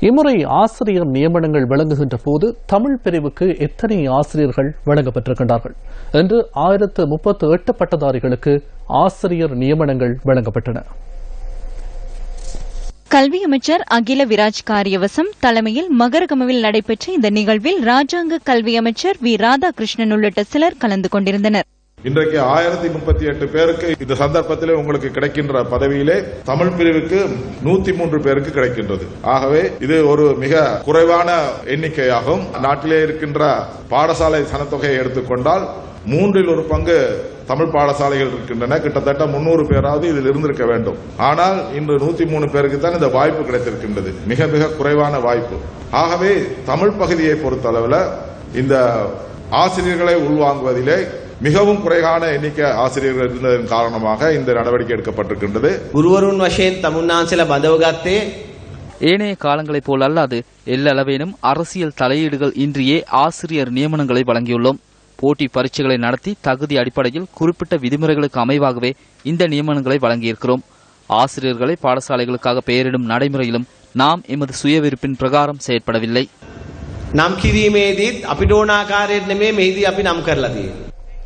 இம்முறை ஆசிரியர் நியமனங்கள் வழங்குகின்ற போது தமிழ் பிரிவுக்கு எத்தனை ஆசிரியர்கள் வழங்கப்பட்டிருக்கின்றார்கள் என்று 1038 பட்டதாரிகளுக்கு ஆசிரியர் நியமனங்கள் வழங்கப்பட்டன. கல்வி அமைச்சர் அகில விராஜ் காரியவசம் தலைமையில் மகரகமவில் நடைபெற்ற இந்த நிகழ்வில் ராஜாங்க கல்வி அமைச்சர் வி ராதாகிருஷ்ணன் உள்ளிட்ட சிலர் கலந்து கொண்டிருந்தனர். இன்றைக்கு 1038 பேருக்கு இந்த சந்தர்ப்பத்திலே உங்களுக்கு கிடைக்கின்ற பதவியிலே தமிழ் பிரிவுக்கு 103 பேருக்கு கிடைக்கின்றது. ஆகவே இது ஒரு மிக குறைவான எண்ணிக்கையாகும். நாட்டிலே இருக்கின்ற பாடசாலை சனத்தொகையை எடுத்துக்கொண்டால் 1/3 பங்கு தமிழ் பாடசாலைகள் இருக்கின்றன. கிட்டத்தட்ட 300 பேராவது இதில் இருந்திருக்க வேண்டும். ஆனால் இன்று 103 பேருக்கு தான் இந்த வாய்ப்பு கிடைத்திருக்கின்றது. மிக மிக குறைவான வாய்ப்பு. ஆகவே தமிழ் பகுதியை பொறுத்தளவில் இந்த ஆசிரியர்களை உள்வாங்குவதிலே மிகவும் குறைவான எண்ணிக்கை ஆசிரியர்கள் இருந்ததன் காரணமாக இந்த நடவடிக்கை எடுக்கப்பட்டிருக்கின்றது. குருவருண் வஷேன் தமிழ்நாசில பதவகத்தே ஏனைய காலங்களைப் போல் அல்லாது எல்லளவேனும் அரசியல் தலையீடுகள் இன்றியே ஆசிரியர் நியமனங்களை வழங்கியுள்ளோம். போட்டி பரீட்சைகளை நடத்தி தகுதி அடிப்படையில் குறிப்பிட்ட விதிமுறைகளுக்கு அமைவாகவே இந்த நியமனங்களை வழங்கியிருக்கிறோம். ஆசிரியர்களை பாடசாலைகளுக்காக பெயரிடும் நடைமுறையிலும் நாம் எமது சுயவிருப்பின் பிரகாரம் செயற்படவில்லை. නම් කිරීමේදීත් අපිට ඕන ආකාරයට නෙමෙයි මෙහිදී අපි නම් කරලා තියෙන්නේ.